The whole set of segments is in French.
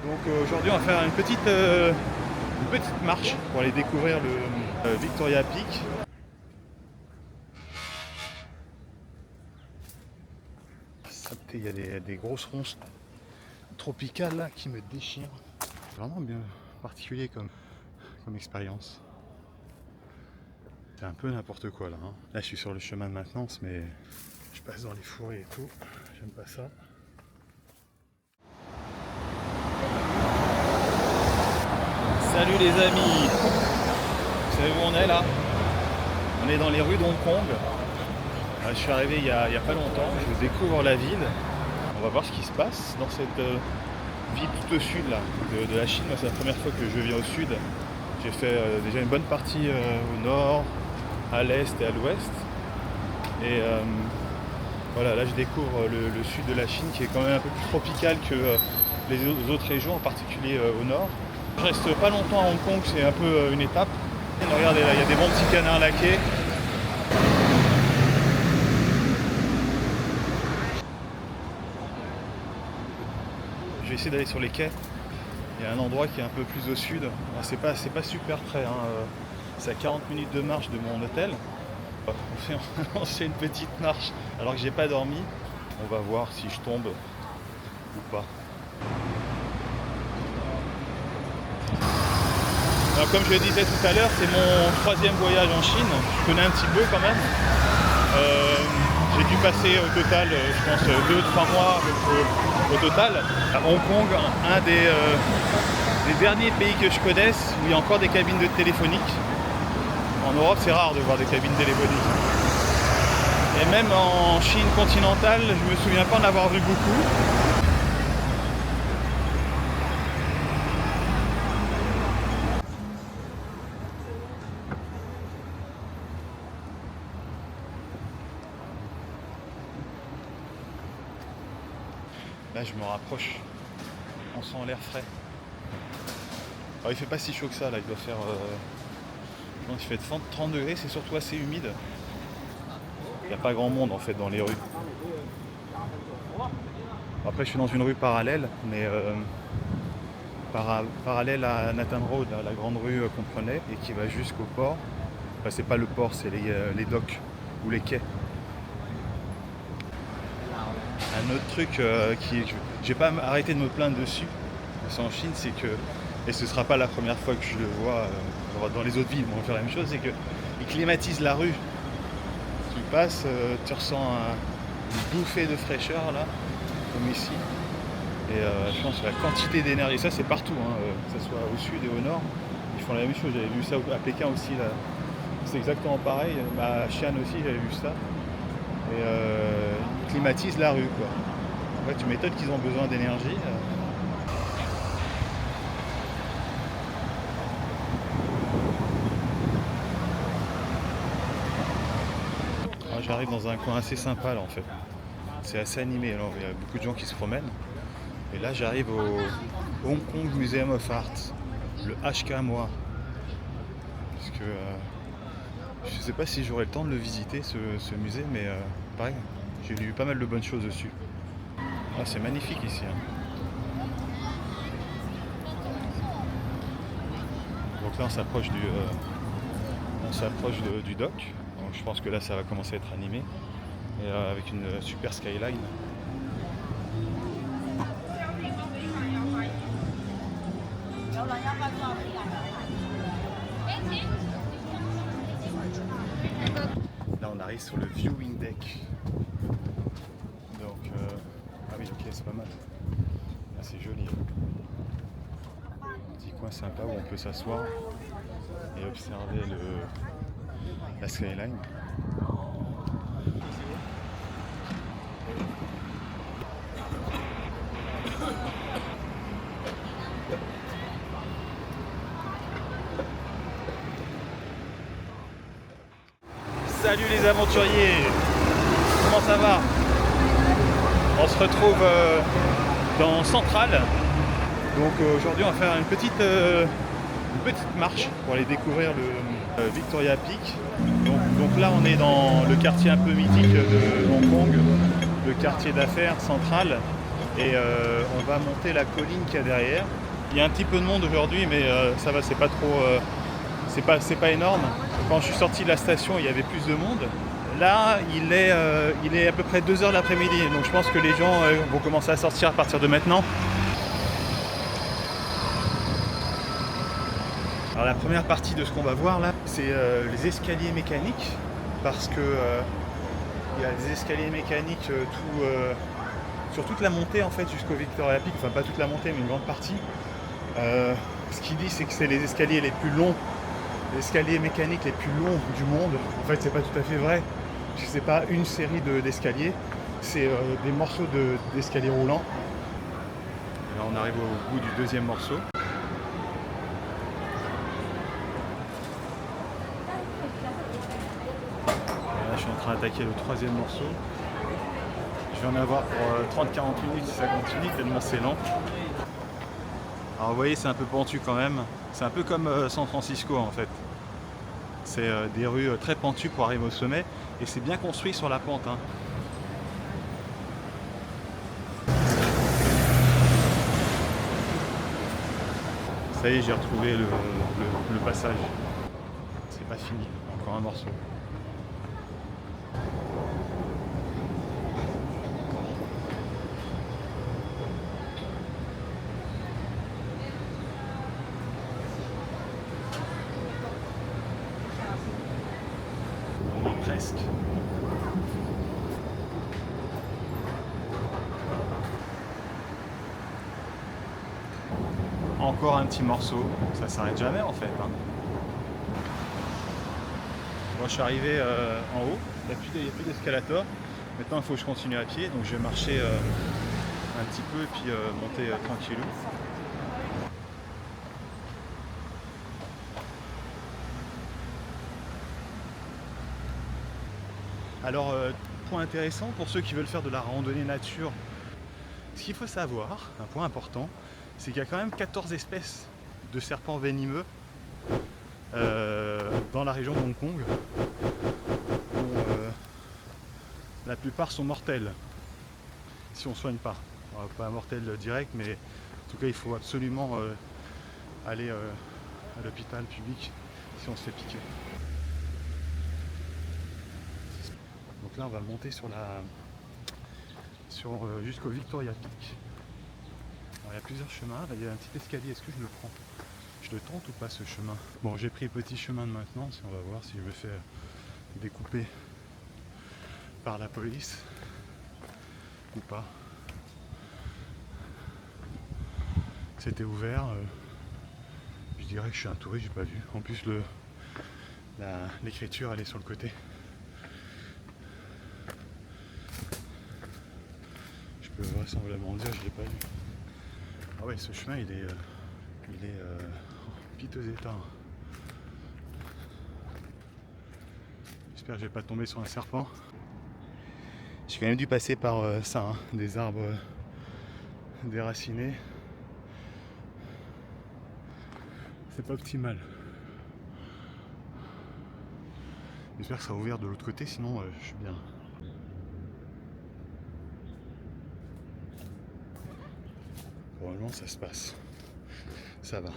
Donc aujourd'hui on va faire une petite marche pour aller découvrir le Victoria Peak. Il y a des grosses ronces tropicales là qui me déchirent. C'est vraiment bien particulier comme expérience. C'est un peu n'importe quoi là. Là je suis sur le chemin de maintenance mais je passe dans les fourrés et tout. J'aime pas ça. Salut les amis. Vous savez où on est là? On est dans les rues d'Hong Kong. Je suis arrivé il y a pas longtemps, je découvre la ville. On va voir ce qui se passe dans cette ville tout au sud là, de la Chine. Moi, c'est la première fois que je viens au sud. J'ai fait déjà une bonne partie au nord, à l'est et à l'ouest. Et voilà, là je découvre le sud de la Chine qui est quand même un peu plus tropical que les autres régions, en particulier au nord. Je reste pas longtemps à Hong Kong, c'est un peu une étape. Et regardez là, il y a des bons petits canards laqués. Je vais essayer d'aller sur les quais. Il y a un endroit qui est un peu plus au sud. C'est pas super près, hein. C'est à 40 minutes de marche de mon hôtel. On fait une petite marche alors que j'ai pas dormi. On va voir si je tombe ou pas. Alors, comme je le disais tout à l'heure, c'est mon 3e voyage en Chine. Je connais un petit peu quand même. J'ai dû passer au total, je pense, 2-3 mois au total. À Hong Kong, un des derniers pays que je connaisse où il y a encore des cabines de téléphonique. En Europe, c'est rare de voir des cabines téléphoniques. Et même en Chine continentale, je me souviens pas en avoir vu beaucoup. Là, je me rapproche. On sent l'air frais. Alors, il fait pas si chaud que ça, là. Il doit faire... je pense qu'il fait 30 degrés. C'est surtout assez humide. Il n'y a pas grand monde, en fait, dans les rues. Après, je suis dans une rue parallèle, mais... parallèle à Nathan Road, la grande rue qu'on prenait, et qui va jusqu'au port. Enfin, c'est pas le port, c'est les docks, ou les quais. Un autre truc j'ai pas arrêté de me plaindre dessus, c'est en Chine, c'est que, et ce sera pas la première fois que je le vois dans les autres villes, on va faire la même chose, c'est qu'ils climatisent la rue. Tu passes, tu ressens une bouffée de fraîcheur là, comme ici. Et je pense que la quantité d'énergie, ça c'est partout, hein, que ce soit au sud et au nord, ils font la même chose. J'avais vu ça à Pékin aussi, là. C'est exactement pareil, à Xi'an aussi j'avais vu ça. Et ils climatisent la rue, quoi. En fait, tu m'étonnes qu'ils ont besoin d'énergie. J'arrive dans un coin assez sympa là en fait. C'est assez animé, alors il y a beaucoup de gens qui se promènent. Et là j'arrive au Hong Kong Museum of Art, le HK-MOA. Parce que je sais pas si j'aurai le temps de le visiter ce musée, mais pareil, j'ai lu pas mal de bonnes choses dessus. Ah, c'est magnifique ici. Hein. Donc là on s'approche du dock. Donc, je pense que là ça va commencer à être animé. Et avec une super skyline. Là on arrive sur le viewing deck. Donc ah oui, ok, c'est pas mal. Là c'est joli. Un petit coin sympa où on peut s'asseoir et observer la skyline. Salut les aventuriers, comment ça va? On se retrouve dans Central. Donc aujourd'hui on va faire une petite marche pour aller découvrir le Victoria Peak. Donc là on est dans le quartier un peu mythique de Hong Kong, le quartier d'affaires central. et on va monter la colline qu'il y a derrière. Il y a un petit peu de monde aujourd'hui, mais ça va, c'est pas trop, c'est pas énorme. Quand je suis sorti de la station, il y avait plus de monde. Là, il est à peu près 2h de l'après-midi, donc je pense que les gens vont commencer à sortir à partir de maintenant. Alors la première partie de ce qu'on va voir là, c'est les escaliers mécaniques, parce que il y a des escaliers mécaniques sur toute la montée en fait jusqu'au Victoria Peak, enfin pas toute la montée mais une grande partie. Ce qu'il dit, c'est que c'est les escaliers les plus longs, les escaliers mécaniques les plus longs du monde. En fait, c'est pas tout à fait vrai, puisque c'est pas une série d'escaliers, c'est des morceaux d'escaliers roulants. Et là, on arrive au bout du deuxième morceau. Là, je suis en train d'attaquer le troisième morceau. Je vais en avoir pour 30-40 minutes si ça continue, tellement c'est lent. Alors vous voyez, c'est un peu pentu quand même. C'est un peu comme San Francisco en fait. C'est des rues très pentues pour arriver au sommet. Et c'est bien construit sur la pente. Hein. Ça y est, j'ai retrouvé le passage. C'est pas fini, encore un morceau. Presque. Encore un petit morceau, ça s'arrête jamais en fait. Hein. Moi je suis arrivé en haut, il n'y a plus d'escalator. Maintenant il faut que je continue à pied, donc je vais marcher un petit peu et puis monter tranquillou. Alors, point intéressant pour ceux qui veulent faire de la randonnée nature, ce qu'il faut savoir, un point important, c'est qu'il y a quand même 14 espèces de serpents venimeux dans la région de Hong Kong. La plupart sont mortels, si on ne soigne pas. Alors, pas mortels direct, mais en tout cas il faut absolument aller à l'hôpital public si on se fait piquer. Donc là on va monter jusqu'au Victoria Peak. Alors, il y a plusieurs chemins, là, il y a un petit escalier, est-ce que je le prends? Je le tente ou pas ce chemin? Bon, j'ai pris le petit chemin de maintenance et on va voir si je me fais découper par la police ou pas. C'était ouvert, je dirais que je suis un touriste, j'ai pas vu. En plus l'écriture elle est sur le côté. Je peux vraisemblablement dire je l'ai pas vu. Ah ouais, ce chemin il est en piteux état. J'espère que je vais pas tomber sur un serpent. J'ai quand même dû passer par ça, hein, des arbres déracinés. C'est pas optimal. J'espère que ça a ouvert de l'autre côté, sinon je suis bien. Probablement ça se passe. Ça va.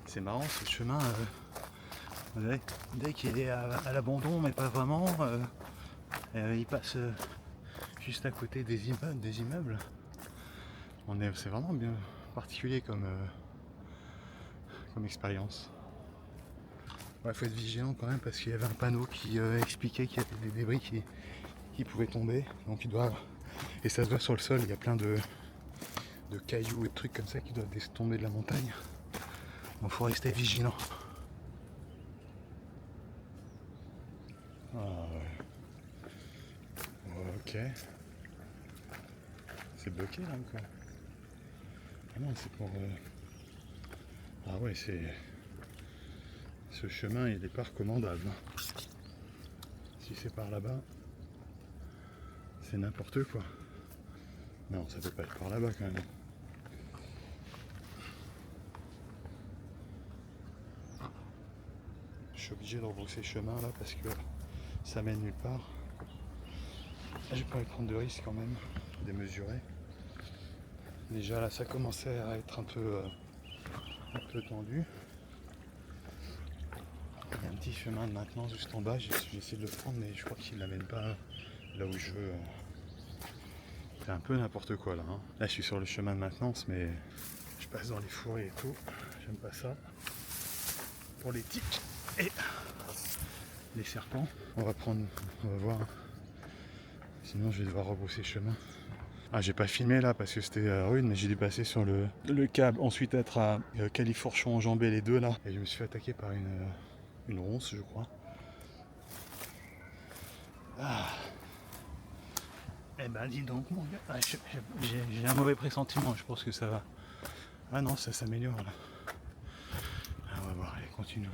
C'est marrant ce chemin, dès qu'il est à l'abandon, mais pas vraiment, il passe juste à côté des immeubles. C'est vraiment bien particulier comme expérience. Il faut être vigilant quand même parce qu'il y avait un panneau qui expliquait qu'il y avait des débris qui pouvaient tomber. Donc et ça se voit sur le sol, il y a plein de cailloux et de trucs comme ça qui doivent tomber de la montagne. Donc il faut rester vigilant. Ah ouais. Ok. C'est bloqué là encore. Ah non, c'est pour... Ah ouais, ce chemin il est pas recommandable. Si c'est par là-bas, c'est n'importe quoi. Non, ça peut pas être par là-bas quand même. Je suis obligé de rebrousser chemin là parce que ça mène nulle part. J'ai pas envie de prendre de risques quand même, démesuré. Déjà là ça commençait à être un peu tendu. Il y a un petit chemin de maintenance juste en bas, j'ai essayé de le prendre mais je crois qu'il ne l'amène pas là où je veux. C'est un peu n'importe quoi là. Là je suis sur le chemin de maintenance mais je passe dans les fourrés et tout. J'aime pas ça. Pour les tiques et les serpents. On va voir. Sinon je vais devoir rebrousser chemin. Ah j'ai pas filmé là parce que c'était rude mais j'ai dû passer sur le câble. Ensuite être à Califourchon enjambé les deux là. Et je me suis fait attaquer par une ronce je crois. Ah. Eh ben dis donc mon gars, j'ai un mauvais pressentiment, je pense que ça va. Ah non ça s'améliore là. Ah, on va voir, allez continuons.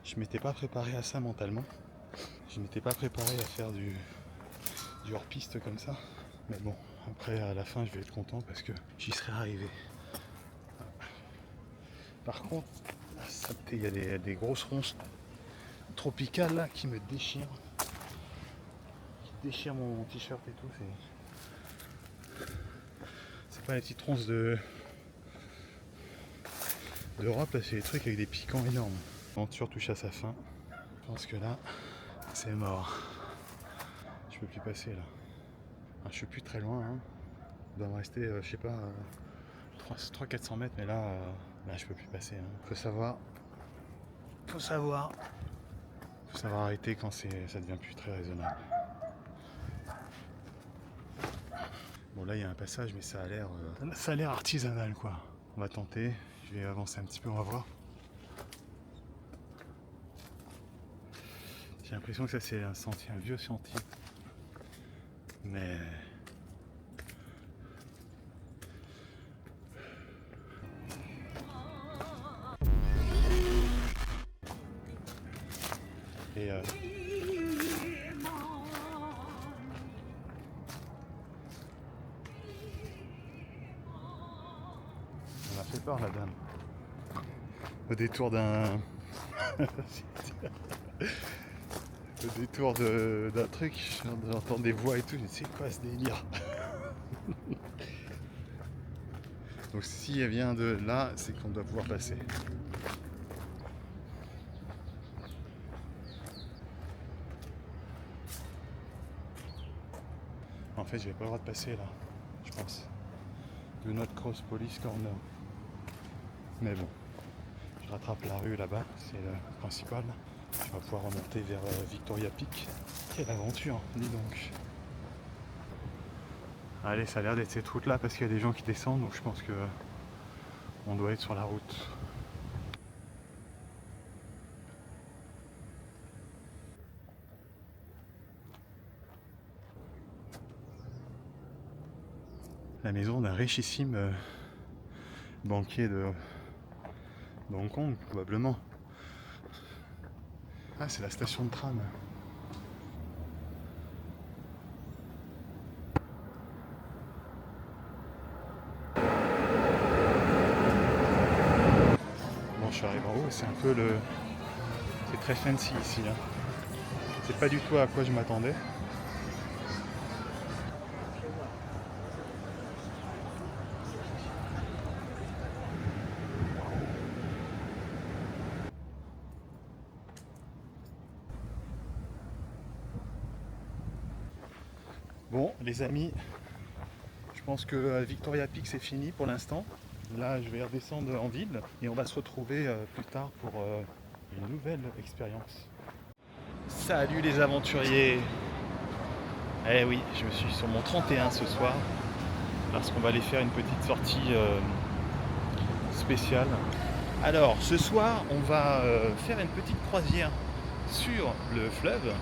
Je m'étais pas préparé à ça mentalement. Je m'étais pas préparé à faire du hors-piste comme ça. Mais bon, après à la fin je vais être content parce que j'y serai arrivé. Par contre, il y a des grosses ronces tropicales là qui me déchirent. Qui déchirent mon t-shirt et tout. C'est pas les petites ronces d'Europe, là c'est des trucs avec des piquants énormes. L'aventure touche à sa fin. Je pense que là, c'est mort. Je peux plus passer là. Je suis plus très loin. Hein. Il doit me rester, je sais pas, 300-400 mètres, mais là je peux plus passer. Hein. Faut savoir arrêter quand ça devient plus très raisonnable. Bon là il y a un passage, mais ça a l'air artisanal quoi. On va tenter. Je vais avancer un petit peu, on va voir. J'ai l'impression que ça c'est un vieux sentier. Mais et on a fait peur la dame. Au détour d'un d'un truc, j'entends des voix et tout, je sais quoi ce délire. Donc si elle vient de là, c'est qu'on doit pouvoir passer. En fait, j'avais pas le droit de passer là, je pense. Do not cross police corner. Mais bon, je rattrape la rue là-bas, c'est le principal. Je vais pouvoir remonter vers Victoria Peak. Quelle aventure, dis donc. Allez, ça a l'air d'être cette route là parce qu'il y a des gens qui descendent, donc je pense que on doit être sur la route. La maison d'un richissime banquier de Hong Kong, probablement. Ah, c'est la station de tram. Bon, je suis arrivé en haut, c'est un peu c'est très fancy ici. Hein. C'est pas du tout à quoi je m'attendais. Bon, les amis, je pense que Victoria Peak c'est fini pour l'instant. Là, je vais redescendre en ville et on va se retrouver plus tard pour une nouvelle expérience. Salut les aventuriers! Eh oui, je me suis sur mon 31 ce soir parce qu'on va aller faire une petite sortie spéciale. Alors, ce soir, on va faire une petite croisière sur le fleuve.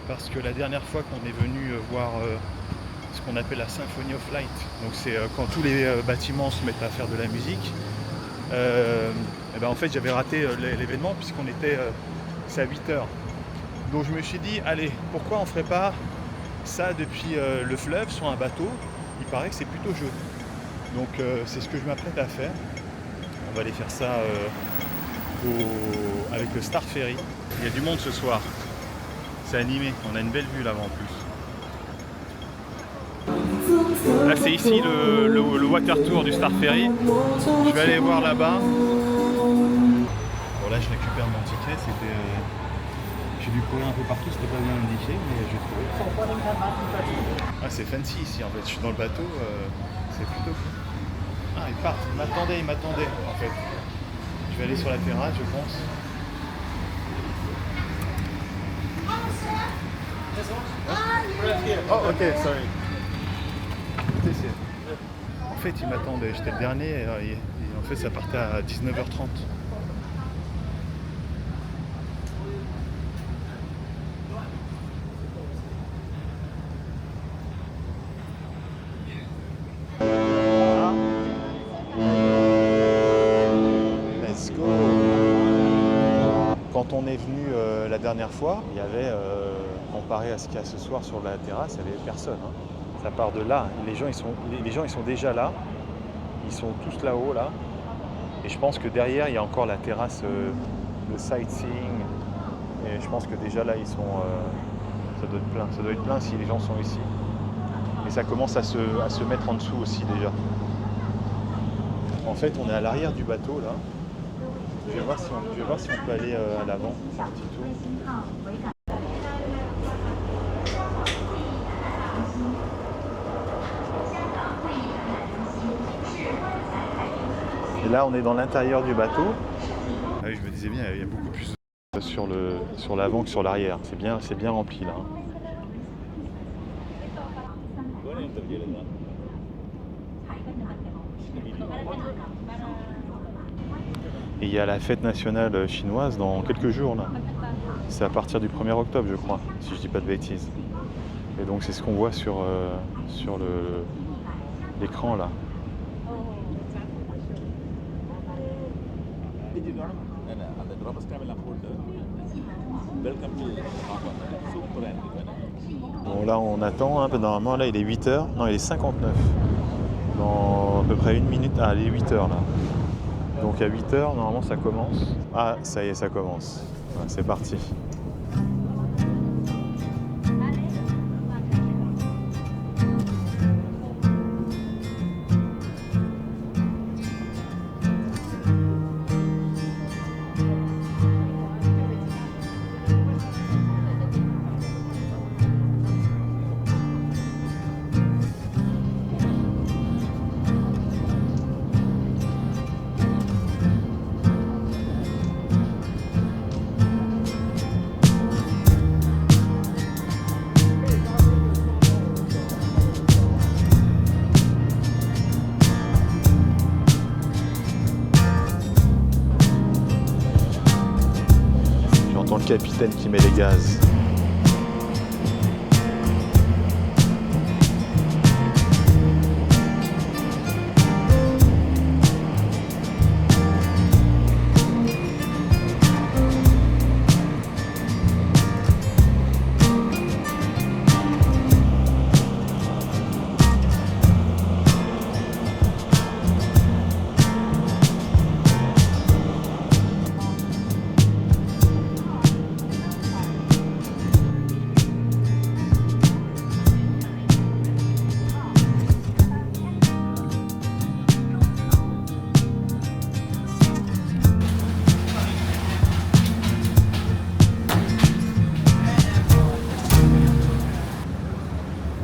Parce que la dernière fois qu'on est venu voir ce qu'on appelle la Symphony of Light, donc c'est quand tous les bâtiments se mettent à faire de la musique, et ben en fait j'avais raté l'événement puisqu'on était c'est à 8h. Donc je me suis dit, allez, pourquoi on ferait pas ça depuis le fleuve sur un bateau? Il paraît que c'est plutôt joli. Donc c'est ce que je m'apprête à faire. On va aller faire ça avec le Star Ferry. Il y a du monde ce soir. C'est animé, on a une belle vue là-bas en plus. Là c'est ici le water tour du Star Ferry. Je vais aller voir là-bas. Bon là je récupère mon ticket, c'était... j'ai dû courir un peu partout, c'était pas bien indiqué, mais j'ai trouvé. Ah c'est fancy ici en fait, je suis dans le bateau, c'est plutôt cool. Ah ils partent, ils m'attendaient en fait. Je vais aller sur la terrasse je pense. Oh ok, sorry. En fait ils m'attendaient, j'étais le dernier et en fait ça partait à 19h30. Let's go. Quand on est venu la dernière fois, il y avait, comparé à ce qu'il y a ce soir sur la terrasse, il n'y avait personne. Hein. Ça part de là. Les gens ils sont déjà là. Ils sont tous là-haut là. Et je pense que derrière il y a encore la terrasse de sightseeing. Et je pense que déjà là ils sont. Ça doit être plein. Ça doit être plein si les gens sont ici. Et ça commence à se mettre en dessous aussi déjà. En fait on est à l'arrière du bateau là. Je vais voir si on peut aller à l'avant, faire un petit tour. Et là, on est dans l'intérieur du bateau. Ah oui, je me disais bien, il y a beaucoup plus de sur l'avant que sur l'arrière. C'est bien rempli là. Et il y a la fête nationale chinoise dans quelques jours là. C'est à partir du 1er octobre, je crois, si je dis pas de bêtises. Et donc c'est ce qu'on voit sur l'écran là. Bon là on attend, hein, normalement là il est 8h, non il est 59. Dans à peu près une minute, ah il est 8h là. Donc à 8h normalement ça commence. Ah ça y est ça commence, ouais, c'est parti. J'entends le capitaine qui met les gaz.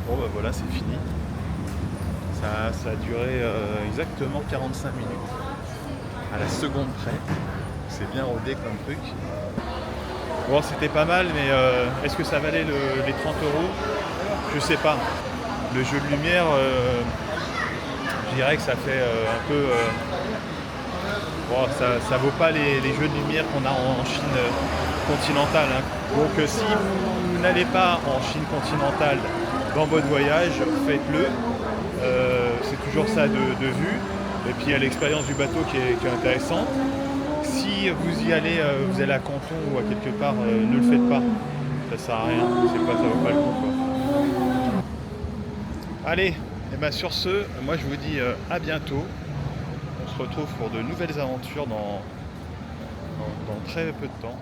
Bon bah voilà, c'est fini. Ça a duré exactement 45 minutes. À la seconde près. C'est bien rodé comme truc. Bon, c'était pas mal, mais est-ce que ça valait les 30 €? Je sais pas. Le jeu de lumière, je dirais que ça fait un peu... bon, ça vaut pas les jeux de lumière qu'on a en Chine continentale. Hein. Donc si vous n'allez pas en Chine continentale dans votre voyage, faites-le. C'est toujours ça de vue. Et puis il y a l'expérience du bateau qui est intéressante. Si vous y allez, vous allez à Canton ou à quelque part, ne le faites pas. Ça sert à rien, ça vaut pas le coup, quoi. Allez, et ben sur ce, moi je vous dis à bientôt. On se retrouve pour de nouvelles aventures dans très peu de temps.